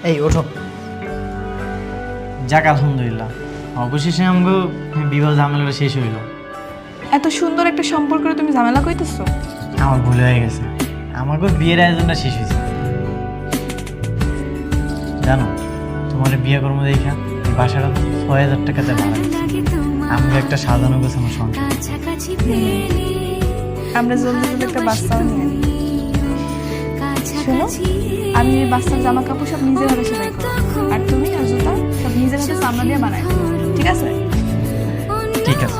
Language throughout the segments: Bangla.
এই ওঠো। যাক আলহামদুলিল্লাহ, অবশেষে আমগো বিবাহ ঝামেলাটা শেষ হইল। এত সুন্দর একটা সম্পর্কে তুমি ঝামেলা কইতেছো? আমার ভুল হয়ে গেছে, আমাকে বিয়ের আয়োজনটা শেষ হয়েছে। জানো, তোমার বিয়ে কর্ম দেখা এই বাসাটা ৬,০০০ টাকাতে ভাড়া দিচ্ছে। আমাকে একটা সাজানো গোছানো সংসার। আমরা জলদি জলদি একটা বাচ্চাও নিয়ে নিই। শোনো, আমি এই বাচ্চার জামা কাপড় সব নিজের হাতে সেলাই করবো, আর তুমি আর জুতা সব নিজের হাতে চামড়া দিয়ে বানাই, ঠিক আছে? ঠিক আছে।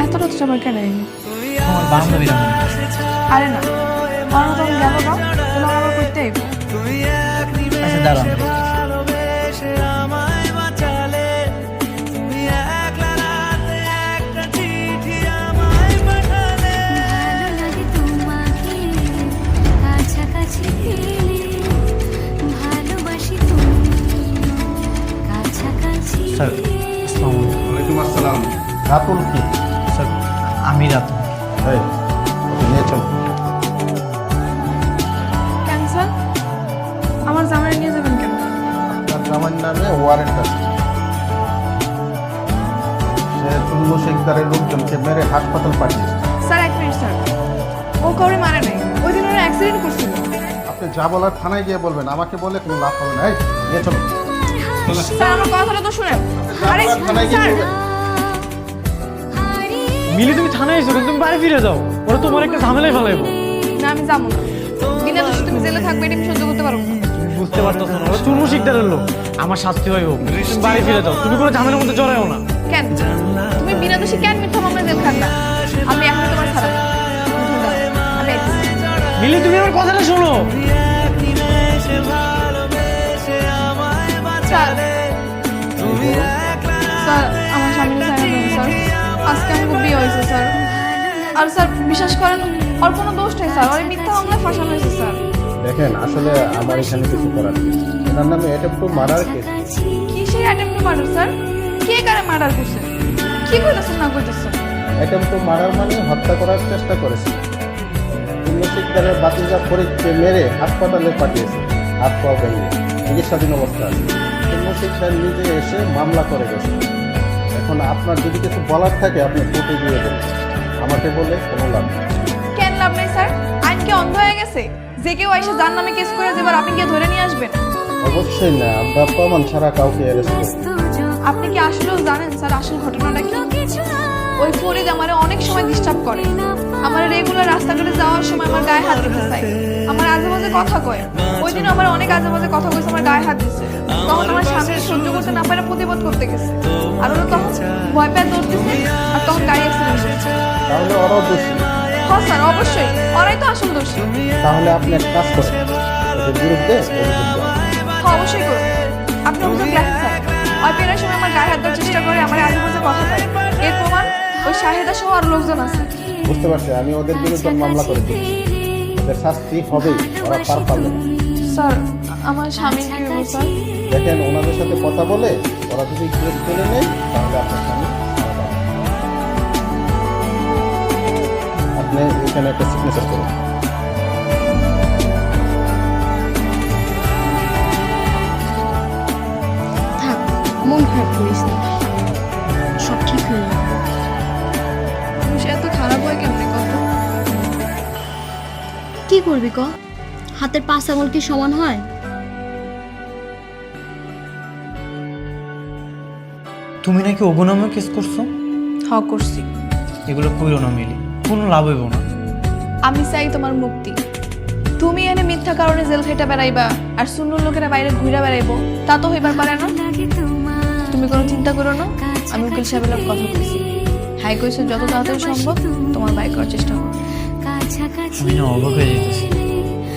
এত রাত সবাই কেন? তোমার বান্ধবীরা মনে করছে। আরে না, আমার যখন গেল না তোমার আবার করতে আইব। আচ্ছা দাঁড়ান, স্যার আসসালামু আলাইকুম। ওয়ালাইকুম আসসালাম। রাতুল কি? স্যার আমি রাতুল। এই, ওকে নিয়ে চলো। কেন স্যার? আমার জামাই নিয়ে যাবেন কেন? তার জামাইয়ের নামে ওয়ারেন্ট আছে। সে চুন্নু শেখদারের লোকজনকে মেরে হাসপাতাল পাঠিয়েছে। স্যার এক মিনিট স্যার, ও কাউরে মারে নাই, ওই দিন ওরা অ্যাক্সিডেন্ট করছিল। আপনি যা বলার থানায় গিয়ে বলবেন, আমাকে বলে কোনো লাভ হবে না। এই, নিয়ে চলো। স্যার আমার কথাটা তো শুনেন। আরে থানায় গিয়ে স্যার, বলবেন। মিলি তুমি থানায় এসো, কিন্তু তুমি বাড়ি ফিরে যাও, ওরা তোমার একটা ঝামেলায় ফেলাইবো। না আমি যাবো না। বিনা দোষে তুমি জেলে থাকবে এটা আমি সহ্য করতে পারবো না। তুমি বুঝতে পারতেছো না, ওরা চুনমু শিকদারের লোক। আমার শাস্তি হয় হোক, তুমি বাড়ি ফিরে যাও, তুমি কোনো ঝামেলার মধ্যে জড়াও না। কেন তুমি বিনা দোষে কেন মিথ্যা মামলায় জেল থাকবা? আমি এখন তোমার ছাড়াবো। আমি আইতেছি। মিলি তুমি আমার কথাটা শোনো। স্যার, স্যার আমার স্বামীর ছাড়া দেন স্যার। আজকে আমাকে বিয়ে হয়েছে স্যার। আর স্যার বিশ্বাস করেন, ওর কোনো দোষ নেই স্যার, ওর এই মিথ্যা মামলায় ফাঁসানো হয়েছে স্যার। দেখেন, আসলে আমার এখানে কিছু করার নেই। এনার নামে অ্যাটেম্প টু মার্ডার কেস। কিসের অ্যাটেম্প টু মার্ডার স্যার? কে কারে মার্ডার করছে? কি কইতেছেন না কইতেছেন? অ্যাটেম্প টু মার্ডার মানে হত্যা করার চেষ্টা করেছে। চুন্নু শেখদারের বাতিজা ফরিদকে মেরে হাসপাতালে পাঠিয়েছে, হাত পাও ভেঙে চিকিৎসাধীন অবস্থা আছে। চুন্নু শেখদার নিজে এসে মামলা করে গেছে। এখন আপনার যদি কিছু বলার থাকে আপনি কোর্টে গিয়ে দেবেন, আমাকে বলে কোনো লাভ নেই। কেন লাভ নেই স্যার? আইন কি অন্ধ হয়ে গেছে যে কেউ এসে যার নামে কেস করে দেবার আপনি গিয়ে ধরে নিয়ে আসবেন? অবশ্যই না, আমরা প্রমাণ ছাড়া কাউকে অ্যারেস্ট করি না। আপনি কি আসলেও জানেন স্যার আসল ঘটনাটা কি? ওই ফরিদ আমারে অনেক সময় ডিস্টার্ব করে, আমার রেগুলার রাস্তাঘাটে যাওয়ার সময় আমার গায়ে হাত দিতে চায়, আমার আজে বাজে কথা কয়। ওই দিন আমার অনেক আজে বাজে কথা কইছে, আমার গায়ে হাত দিচ্ছে। তখন আমার স্বামী সহ্য করতে না পারে প্রতিবাদ করতে গেছে, আর ওরা তখন ভয় পেয়ে দৌড়তেছে, আর তখন গাড়ি অ্যাক্সিডেন্ট হয়েছে। তাহলে ওরাও দোষী। হ্যাঁ স্যার অবশ্যই, ওরাই তো আসল দোষী। তাহলে আপনি এক কাজ করেন, ওদের বিরুদ্ধে অভিযোগ দেন। হ্যাঁ অবশ্যই করুন। আপনি অভিযোগ লেখেন স্যার। ওই পেরার সময় আমার গায়ে হাত দেওয়ার চেষ্টা করে, আমার আজে বাজে কথা কয়। এর প্রমাণ ওই শাহেদা সহ আর লোকজন আছে। বুঝতে পারছি, আমি ওদের বিরুদ্ধে মামলা করে দিচ্ছি। ওদের শাস্তি হবেই, ওরা পার পাবে না। স্যার আমার স্বামী কি হলো স্যার? দেখেন, ওনাদের সাথে কথা বলে ওরা যদি কেস করে নেয় তাহলে আপনার স্বামী ছাড়া পাবে। আপনি এখানে একটা সিগনেচার করুন। থাক, মন খারাপ করিস না, সব ঠিক হয়ে যাবে। সে এত খারাপ হয় কেমনে কত? কি করবি ক? হাতের 5 আঙুল কি সমান হয়? তুমি নাকি অবনামে কেস করছো? হ্যাঁ করছি। এগুলো কইরো না মিলি, কোনো লাভ হইব না। আমি চাই তোমার মুক্তি। তুমি এনে মিথ্যা কারণে জেল খাইটা বেড়াইবা, আর সুন্নুর লোকেরা বাইরে ঘুরে বেড়াইবো, তা তো হইবার পারে না। তুমি কোনো চিন্তা করো না, আমি উকিল সাহেবের লোক কথা কইছি। হাই কইছে যত তাড়াতাড়ি সম্ভব তোমার বাই করার চেষ্টা করো। আমি না অবাক হয়ে যেতেছি,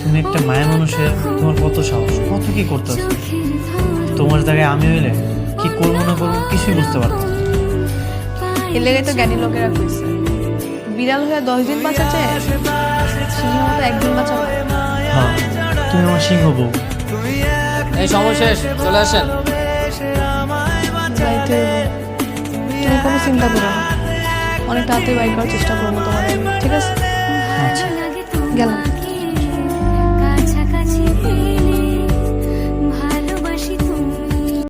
তুমি একটা মায়া মানুষের, তোমার কত সাহস, কত কি করতেছ। তোমার জায়গায় আমি হইলে কি করবো না করবো কিছুই বুঝতে পারতাম না। এর লেগে তো জ্ঞানী লোকেরা কইছে, বিড়াল হয়ে 10 দিন বাঁচা চায়, সিংহ মতো 1 দিন বাঁচা পায়। হ্যাঁ, তুমি আমার সিংহ বউ। এই সময় শেষ, চলে আসেন। যাইতে হইব। তুমি কোনো চিন্তা করো না, অনেক তাড়াতাড়ি বাই করার চেষ্টা করবো তোমার, ঠিক আছে? আচ্ছা গেলাম।